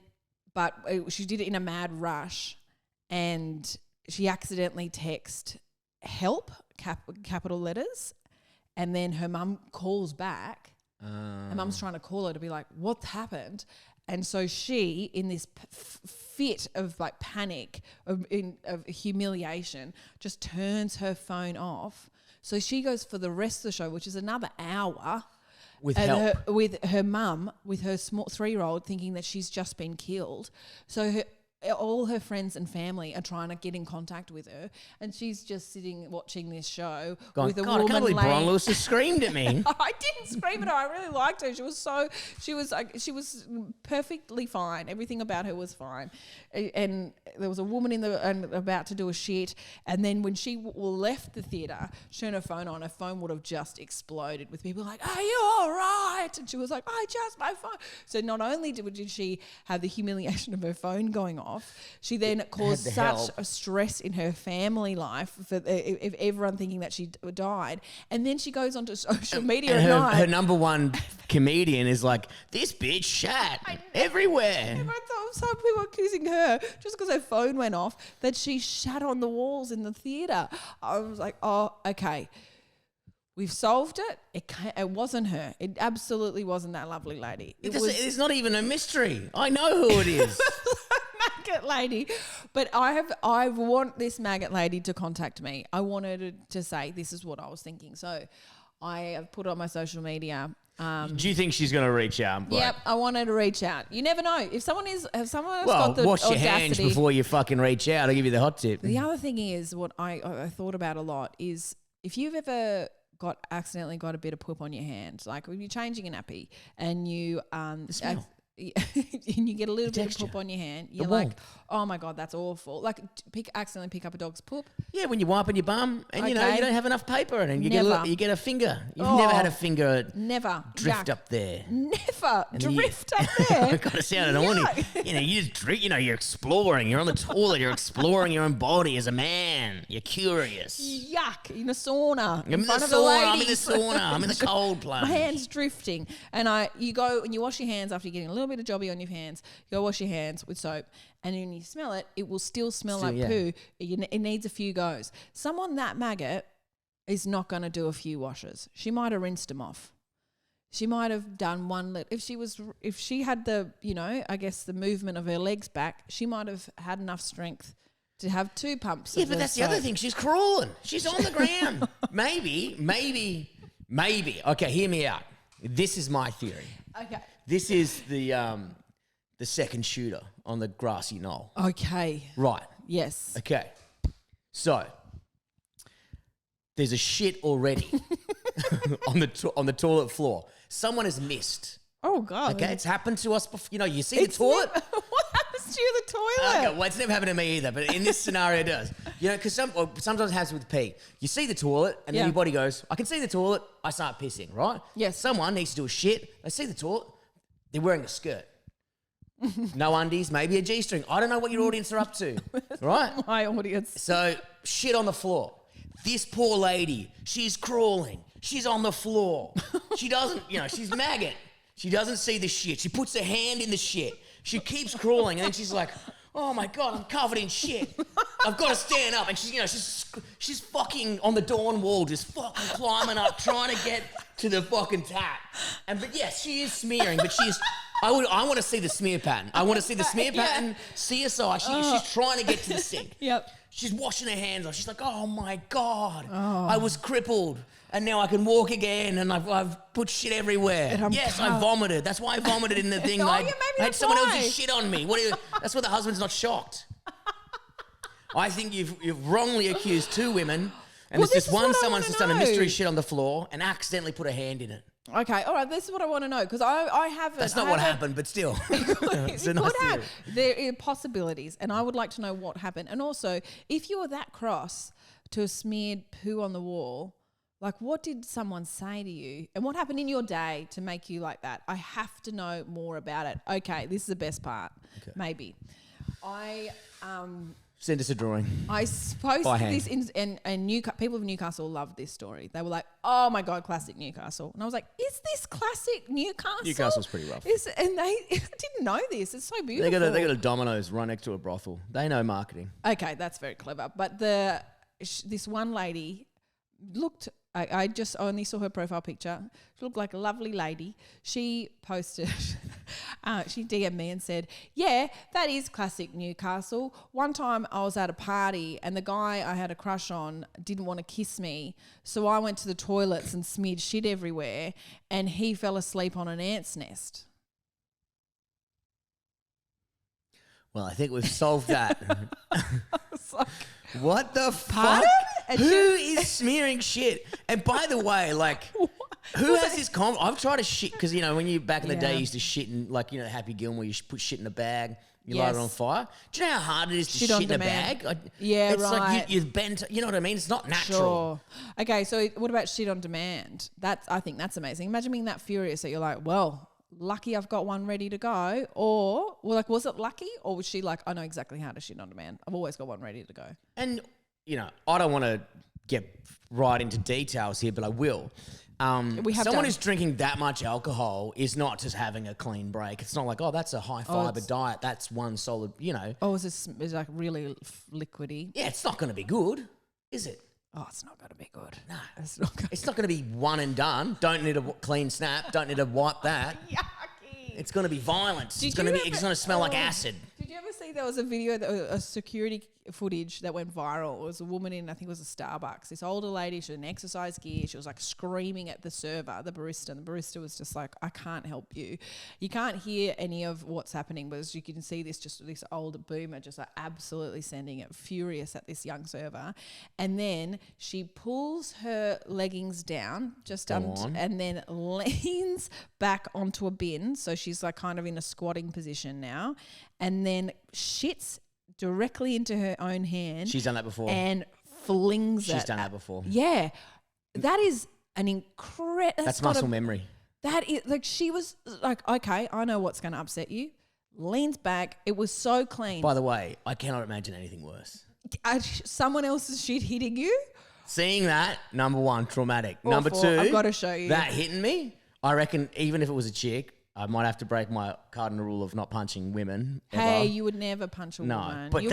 but she did it in a mad rush and she accidentally texted help, capital letters. And then her mum calls back. Her mum's trying to call her to be like, what's happened? And so she, in this fit of like panic, of humiliation, just turns her phone off. So she goes for the rest of the show, which is another hour, with help, with her mum, with her small 3-year-old, thinking that she's just been killed. So all her friends and family are trying to get in contact with her, and she's just sitting watching this show with a woman. I can't believe Bron Lewis has screamed at me. I didn't scream at her. I really liked her. She was perfectly fine. Everything about her was fine. And there was a woman about to do a shit, and then when she left the theatre, she turned her phone on. Her phone would have just exploded with people like, "Are you all right?" And she was like, my phone." So not only did she have the humiliation of her phone going off, she then caused such a stress in her family life for if everyone thinking that she died. And then she goes onto social media at night. Her number one comedian is like, this bitch shat everywhere. Some people accusing her just because her phone went off that she shat on the walls in the theatre. I was like, oh, okay. We've solved it. It wasn't her. It absolutely wasn't that lovely lady. It's not even a mystery. I know who it is. Maggot lady. But I want this maggot lady to contact me. I wanted to say this is what I was thinking. So I have put on my social media. Do you think she's going to reach out? Yep, I want her to reach out. You never know. If someone has got the wash audacity, your hands before you fucking reach out. I'll give you the hot tip. The other thing is what I thought about a lot is if you've ever accidentally got a bit of poop on your hand, like when you're changing a nappy and you the smell. and you get a little bit of texture. poop on your hand, you're The like, warmth. oh my God, that's awful. Like accidentally pick up a dog's poop. Yeah, when you're wiping your bum and you know Okay. you don't have enough paper and you Never. get a finger. You've never had a finger Never. drift Yuck. up there. Never. then Drift up there. God, it sounded horny. You know, you just drink. You know, you're exploring. You're on the toilet. You're exploring your own body as a man. You're curious. Yuck. In a sauna. I'm in the front of the sauna. I'm in the ladies. sauna. I'm in the cold plunge. My hand's drifting. And you go and you wash your hands after you're getting a little bit of jobby on your hands. You go wash your hands with soap. And when you smell it, it will still smell like poo. It needs a few goes. Someone that maggot is not going to do a few washes. She might have rinsed them off. She might have done one. If she had the, I guess the movement of her legs back, she might have had enough strength to have 2 pumps. Yeah, but that's the other thing. She's crawling. She's on the ground. Maybe. Okay, hear me out. This is my theory. Okay. This is the second shooter on the grassy knoll. Okay. Right. Yes. Okay. So there's a shit already on the toilet floor. Someone has missed. Oh God. Okay, it's happened to us before. You know, you see the toilet. What happens to you, the toilet? Okay, well, it's never happened to me either, but in this scenario, it does. You know, because sometimes it happens with pee. You see the toilet, and then your body goes, I can see the toilet, I start pissing, right? Yes. Someone needs to do a shit, they see the toilet, they're wearing a skirt. No undies, maybe a G-string. I don't know what your audience are up to, right? My audience. So, shit on the floor. This poor lady, she's crawling. She's on the floor. She doesn't, she's maggot. She doesn't see the shit. She puts her hand in the shit. She keeps crawling, and then she's like, oh my God, I'm covered in shit. I've got to stand up. And she's fucking on the dawn wall, just fucking climbing up, trying to get to the fucking tap. But yes, she is smearing, but I want to see the smear pattern. I want to see the smear pattern, CSI. She's trying to get to the sink. Yep. She's washing her hands off. She's like, oh my God, I was crippled. And now I can walk again, and I've put shit everywhere. Yes, I vomited. That's why I vomited in the thing. I had someone else's shit on me. That's why the husband's not shocked. I think you've wrongly accused 2 women, and there's just one. Someone's just done a mystery shit on the floor and accidentally put a hand in it. Okay, all right. This is what I want to know because I haven't. That's not what happened, but still, it's a nice theory. There are possibilities, and I would like to know what happened. And also, if you were that cross to a smeared poo on the wall. Like, what did someone say to you? And what happened in your day to make you like that? I have to know more about it. Okay, this is the best part. Okay. Maybe. Send us a drawing. I posted this and people of Newcastle loved this story. They were like, oh my God, classic Newcastle. And I was like, is this classic Newcastle? Newcastle's pretty rough. And they didn't know this. It's so beautiful. They got a Domino's right next to a brothel. They know marketing. Okay, that's very clever. But this one lady looked... I just only saw her profile picture. She looked like a lovely lady. She posted, she DM'd me and said, yeah, that is classic Newcastle. One time I was at a party and the guy I had a crush on didn't want to kiss me. So I went to the toilets and smeared shit everywhere and he fell asleep on an ant's nest. Well, I think we've solved that. It's like, what the fuck? Who is smearing shit? And by the way, like, who has this I've tried to shit, because, when you, back in the day, you used to shit in, like, Happy Gilmore, you put shit in a bag, you light it on fire. Do you know how hard it is to shit in a bag? It's like you've bent, you know what I mean? It's not natural. Sure. Okay, so what about shit on demand? I think that's amazing. Imagine being that furious that you're like, well, lucky I've got one ready to go. Or, was it lucky? Or was she like, I know exactly how to shit on demand. I've always got one ready to go. And, I don't want to get right into details here, but I will. Someone who's drinking that much alcohol is not just having a clean break. It's not like, oh, that's a high fiber diet. That's one solid, Oh, is like really liquidy? Yeah, it's not going to be good, is it? Oh, it's not going to be good. No, it's not going to be one and done. Don't need a clean snap. Don't need to wipe that. Yucky. It's going to be violent. It's going to smell like acid. Did you ever see there was a video that a security footage that went viral. It was a woman in, I think it was a Starbucks. This older lady, she had an exercise gear. She was like screaming at the server, the barista. And the barista was just like, I can't help you. You can't hear any of what's happening, but as you can see this old boomer just like absolutely sending it furious at this young server. And then she pulls her leggings down and then leans back onto a bin. So she's like kind of in a squatting position now, and then shits directly into her own hand. She's done that before. And flings it. She's done that before. Yeah. That is an incredible... That's muscle memory. That is... Like, she was like, okay, I know what's going to upset you. Leans back. It was so clean. By the way, I cannot imagine anything worse. Someone else's shit hitting you? Seeing that, number one, traumatic. Awful. Number two... I've got to show you. That hitting me, I reckon even if it was a chick, I might have to break my cardinal rule of not punching women. Hey, ever. you would never punch a woman. No, but you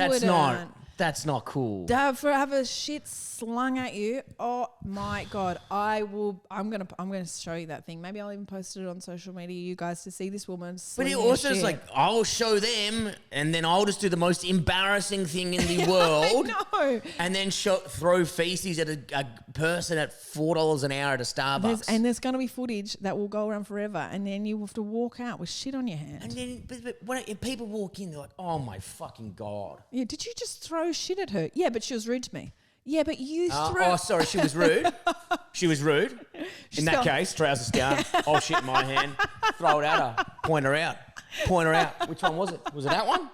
that's not cool. For have a shit slung at you. Oh my God. I'm gonna show you that thing. Maybe I'll even post it on social media, you guys, to see this woman. But it also is like, I'll show them and then I'll just do the most embarrassing thing in the world. I know. And then throw feces at a person at $4 an hour at a Starbucks. There's gonna be footage that will go around forever, and then you have to walk out with shit on your hand. And then but when people walk in, they're like, oh my fucking God. Yeah, did you just throw shit at her? Yeah, but she was rude to me. Yeah, but you threw... Oh, sorry, she was rude. She was rude. In that case, trousers down, all shit in my hand, throw it at her, point her out. Which one was it? Was it that one?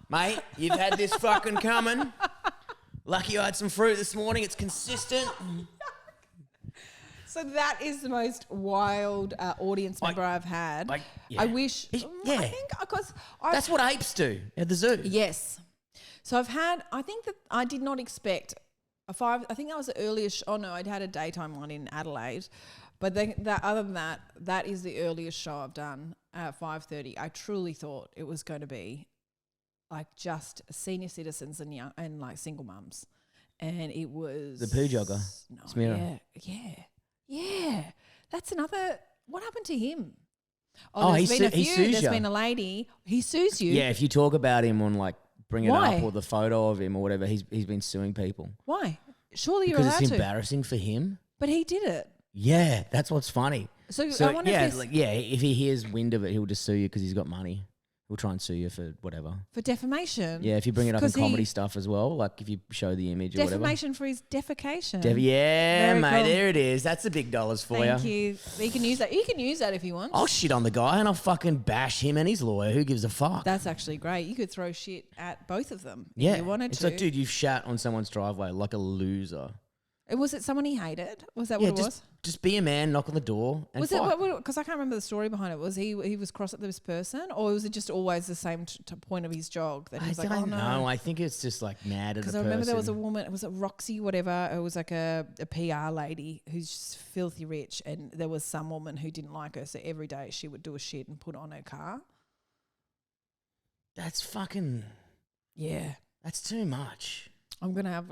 Mate, you've had this fucking coming. Lucky I had some fruit this morning. It's consistent. So that is the most wild audience member I've had. I wish... I think because... That's what apes do at the zoo. Yes. So I think that I did not expect a 5. I think that was the earliest. I'd had a daytime one in Adelaide, but other than that, that is the earliest show I've done at 5:30. I truly thought it was going to be like just senior citizens and young and like single mums, and it was the poo jogger. No, yeah. That's another. What happened to him? He sues you. There's been a lady. He sues you. Yeah, if you talk about him on like. Bring it up or the photo of him or whatever. He's been suing people. Why? Surely you're allowed to. Because it's embarrassing for him. But he did it. Yeah, that's what's funny. So I wonder if he hears wind of it, he'll just sue you because he's got money. He'll try and sue you for whatever. For defamation? Yeah, if you bring it up in comedy stuff as well, like if you show the image or whatever. Defamation for his defecation. Very mate, cool. There it is. That's the big dollars for you. Thank you. He can use that. He can use that if he wants. I'll shit on the guy and I'll fucking bash him and his lawyer. Who gives a fuck? That's actually great. You could throw shit at both of them if you wanted to. It's like, dude, you've shat on someone's driveway like a loser. Was it someone he hated? Was that what it was? Just be a man, knock on the door, and was it? Because I can't remember the story behind it. Was he was cross at this person, or was it just always the same point of his jog that he was like, oh no? No, I think it's just like mad at the person. Because I remember there was a woman. Was it Roxy? Whatever. It was like a PR lady who's just filthy rich, and there was some woman who didn't like her, so every day she would do a shit and put it on her car. That's fucking. Yeah, that's too much. I'm gonna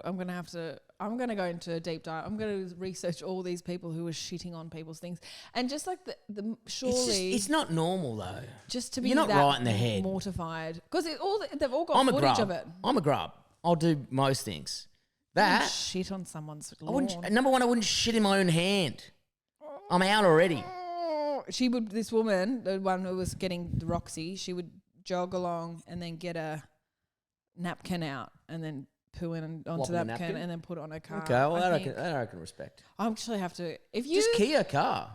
go into a deep dive. I'm gonna research all these people who are shitting on people's things, and just like the surely it's not normal though. Just to be you're not right in the head, mortified because they've all got footage of it. I'm a grub. I'll do most things. That shit on someone's lawn. Number one, I wouldn't shit in my own hand. I'm out already. This woman, the one who was getting the Roxy, she would jog along and then get a napkin out and then poo in onto that napkin and then put it on her car. Okay, well, I can respect. I actually have to. If you just key a car,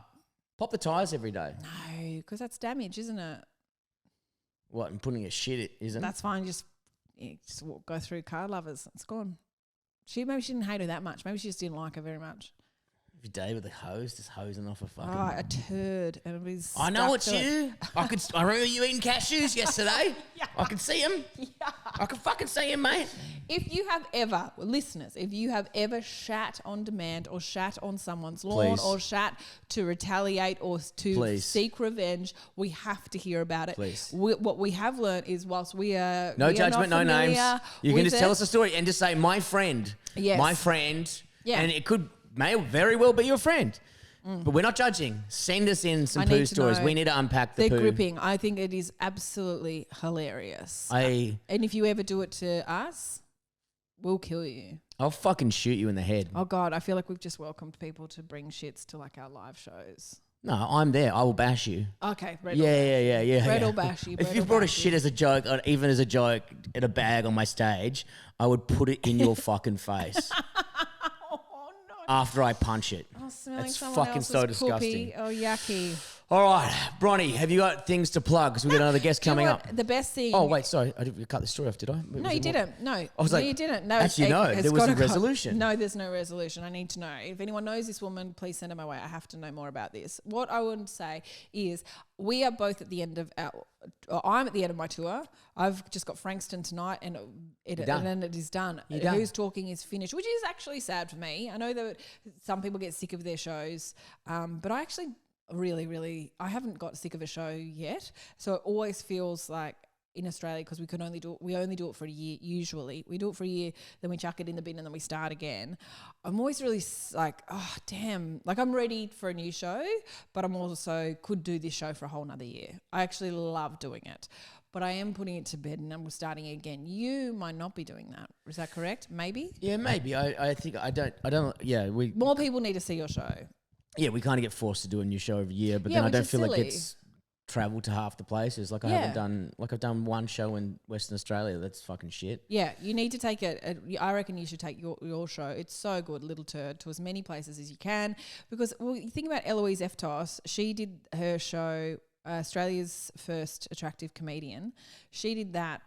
pop the tires every day. No, because that's damage, isn't it? What, and putting a shit isn't? That's fine. Just go through car lovers. It's gone. Maybe she didn't hate her that much. Maybe she just didn't like her very much. Every day with a hose, just hosing off a fucking. Oh, a turd, and it was. I know it's you. I remember you eating cashews yesterday. Yeah. I can see them. Yeah. I can fucking see them, mate. If you have ever, listeners, if you have ever shat on demand or shat on someone's lawn or shat to retaliate or to seek revenge, we have to hear about it. Please. What we have learned is whilst we are no judgment, no names. You can just tell us a story and just say my friend. Yes. My friend. Yeah. And it may very well be your friend. But we're not judging. Send us in some poo stories. We need to unpack the poo. They're gripping. I think it is absolutely hilarious. And if you ever do it to us, we'll kill you. I'll fucking shoot you in the head. Oh God, I feel like we've just welcomed people to bring shits to like our live shows. No, I'm there. I will bash you. Okay, Brett Yeah. Brett will bash you. If you brought a shit as a joke, or even as a joke in a bag on my stage, I would put it in your fucking face. Oh no! After I punch it. Oh, smelling It's someone fucking else's so disgusting. poopy. Oh, yucky. All right, Bronny, have you got things to plug? Because we've got another guest Do you know coming what? up. The best thing. Oh, wait, sorry. I didn't cut the story off, did I? No, you didn't. No, I was like, you didn't. No, actually, no. it's There was a gotta go. resolution. No, there's no resolution. I need to know. If anyone knows this woman, please send her my way. I have to know more about this. What I would say is we are both at the end of I'm at the end of my tour. I've just got Frankston tonight and then it is done. Who's Talking is finished, which is actually sad for me. I know that some people get sick of their shows, but I actually really, I haven't got sick of a show yet. So it always feels like in Australia, because we only do it for a year. Usually we do it for a year, then we chuck it in the bin and then we start again. I'm always really like, oh damn, like I'm ready for a new show, but I'm also could do this show for a whole nother year. I actually love doing it, but I am putting it to bed and I'm starting again. You might not be doing that. Is that correct? Maybe. Yeah, maybe. I think I don't. Yeah, more people need to see your show. Yeah, we kind of get forced to do a new show every year, but Yeah, then I which don't is feel like silly. it's traveled to half the places. Like I Yeah. haven't done. Like I've done one show in Western Australia. That's fucking shit. Yeah, you need to take it. I reckon you should take your show. It's so good, Little Turd, to as many places as you can. Because you think about Eloise Eftos. She did her show, Australia's First Attractive Comedian. She did that,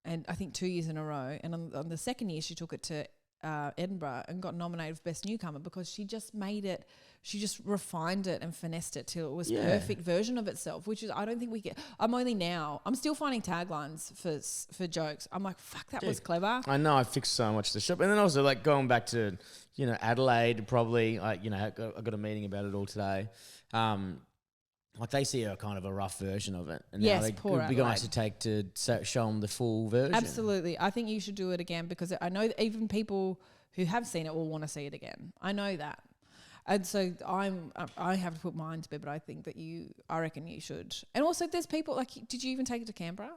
and I think 2 years in a row. And on the second year, she took it to Edinburgh and got nominated for Best Newcomer because she just made it. She just refined it and finessed it till it was perfect version of itself, which is I don't think we get. I'm still finding taglines for jokes. I'm like, fuck, that was clever. I know I fixed so much the shop, and then also like going back to Adelaide. Probably I got a meeting about it all today. Like they see a kind of a rough version of it, and Yes, now poor it'd be nice Adelaide. to take to show them the full version. Absolutely, I think you should do it again because I know that even people who have seen it will want to see it again. I know that. And so I have to put mine to bed, but I think that I reckon you should. And also there's people like, did you even take it to Canberra?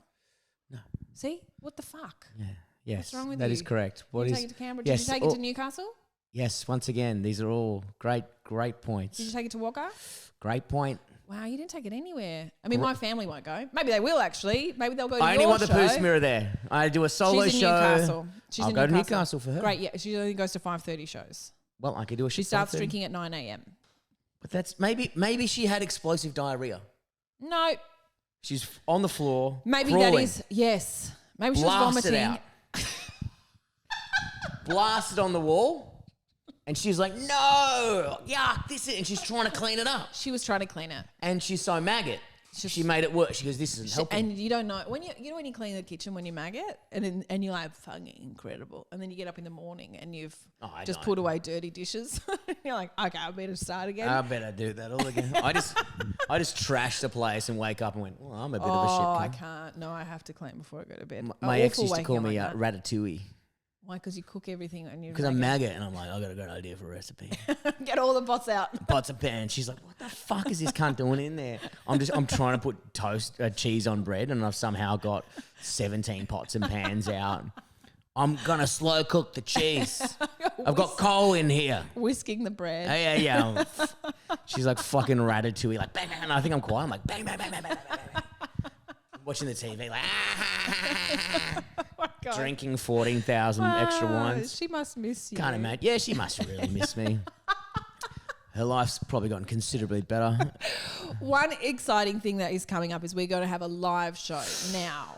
No. See? What the fuck? Yeah. Yes. What's wrong with that you? is correct. Did you take it to Canberra? Did you take it to Newcastle? Yes. Once again, these are all great points. Did you take it to Wagga? Great point. Wow, you didn't take it anywhere. I mean, my family won't go. Maybe they will actually. Maybe they'll go to I only your want the show. Poos Mirror there. I do a solo She's in show. Newcastle. I'll go to Newcastle for her. Great, yeah. She only goes to 5:30 shows. Well, I could do a show. She starts drinking at 9 a.m. But that's maybe she had explosive diarrhea. No. She's on the floor. Maybe crawling, that is, yes. Maybe she was blasted vomiting. out. Blasted on the wall. And she's like, no, yuck, this is, and she's trying to clean it up. She was trying to clean it. And she's so maggot. She made it worse. She goes, this isn't helping. And you don't know when you clean the kitchen when you maggot and you're like fucking incredible, and then you get up in the morning and you've just put away dirty dishes. You're like, okay, I better start again. I better do that all again. I just trashed the place and wake up and went, well, I'm a bit of a shit. I can't. No, I have to clean before I go to bed. My ex used to call me Ratatouille. Why? Because you cook everything and you. Because I'm maggot, and I'm like, I got a good idea for a recipe. Get all the pots out. Pots of pans. She's like, what the fuck is this cunt doing in there? I'm trying to put cheese on bread, and I've somehow got 17 pots and pans out. I'm gonna slow cook the cheese. I've got coal in here. Whisking the bread. Yeah. She's like fucking Ratatouille, like bang, bang. And I think I'm quiet. I'm like bang, bang, bang, bang, bang, bang, bang. Watching the TV, like drinking 14,000 extra wines. She must miss you. Can't imagine. Yeah, she must really miss me. Her life's probably gotten considerably better. One exciting thing that is coming up is we're going to have a live show. Now,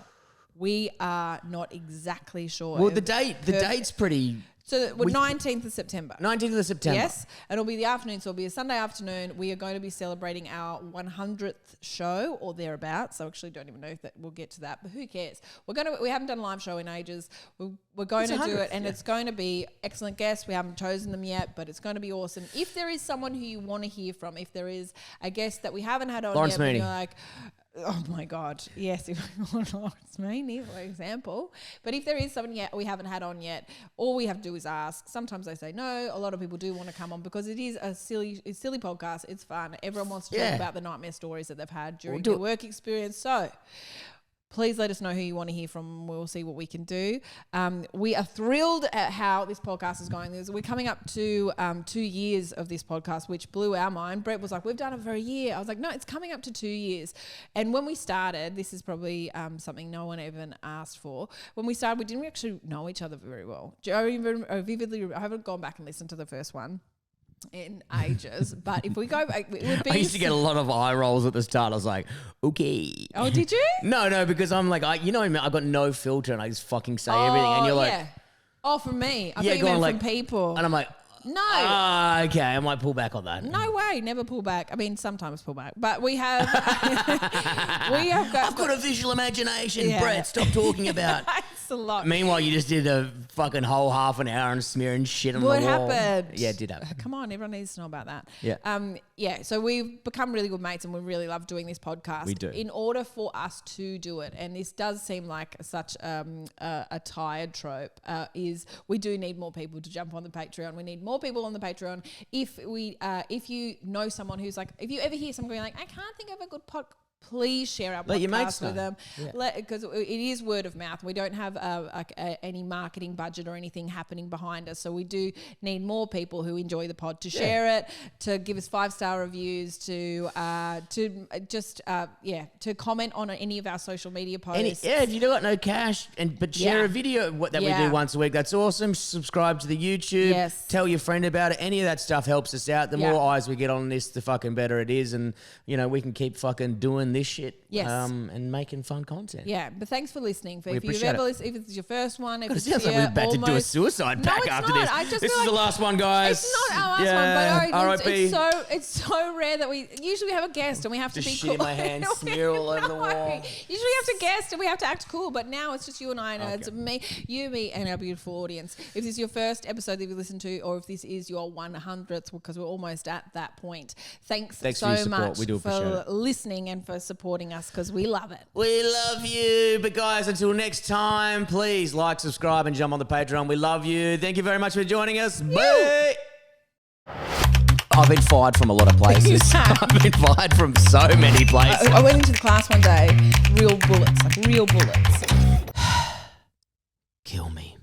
we are not exactly sure. Well, the date's pretty. So we're 19th of September. 19th of September. Yes, and it'll be the afternoon, so it'll be a Sunday afternoon. We are going to be celebrating our 100th show or thereabouts. So I actually don't even know if we'll get to that, but who cares? We haven't done a live show in ages. We're going to do it, and it's going to be excellent guests. We haven't chosen them yet, but it's going to be awesome. If there is someone who you want to hear from, if there is a guest that we haven't had on Lawrence yet, but Mooney. you're like, oh my God, yes, if we want Lawrence Mooney, for example. But if there is someone yet we haven't had on yet, all we have to do is ask. Sometimes they say no. A lot of people do want to come on because it is a silly podcast. It's fun. Everyone wants to talk about the nightmare stories that they've had during their work experience. So Please let us know who you want to hear from. We'll see what we can do. We are thrilled at how this podcast is going. We're coming up to 2 years of this podcast, which blew our mind. Brett was like, we've done it for a year. I was like, no, it's coming up to 2 years. And when we started, this is probably something no one even asked for. When we started, we didn't actually know each other very well. I haven't gone back and listened to the first one in ages, but if we go back, it would be. I used to get a lot of eye rolls at the start. I was like, okay. Oh, did you? No, because I'm like, I've got no filter and I just fucking say everything. And you're like, oh, from me. I thought you meant from people. And I'm like, no. Okay, I might pull back on that. No way, never pull back. I mean, sometimes pull back, but we have. I've got a visual imagination, Brett. Stop talking about. It's a lot. Meanwhile, you just did a fucking whole half an hour and smearing shit on the wall. What happened? Yeah, it did happen. Come on, everyone needs to know about that. Yeah. So we've become really good mates, and we really love doing this podcast. We do. In order for us to do it, and this does seem like such a tired trope, is we do need more people to jump on the Patreon. We need more people on the Patreon. If you know someone who's like, if you ever hear someone going like, I can't think of a good podcast, please share our podcast with them, because it is word of mouth. We don't have any marketing budget or anything happening behind us, so we do need more people who enjoy the pod to share it, to give us 5-star reviews, to comment on any of our social media posts. If you got no cash but share a video that we do once a week, that's awesome. Subscribe to the YouTube. Yes. Tell your friend about it. Any of that stuff helps us out. The more eyes we get on this, the fucking better it is, and we can keep fucking doing this shit and making fun content. Yeah, but thanks for listening. If it's your first one, if it sounds like we're about to do a suicide pact after this. This is the last one, guys. It's not our last one, but R.I.P. it's so rare that we usually have a guest and we have to be cool. Shit in my hands, smear all over the wall. Usually we have to guest and we have to act cool, but now it's just you and I, and it's me, and our beautiful audience. If this is your first episode that you listen to, or if this is your 100th, because we're almost at that point, thanks so much for listening and for supporting us, because we love it. We love you. But guys, until next time, please like, subscribe, and jump on the Patreon. We love you. Thank you very much for joining us. Bye. I've been fired from a lot of places. I've been fired from so many places. I went into the class one day, real bullets. Kill me.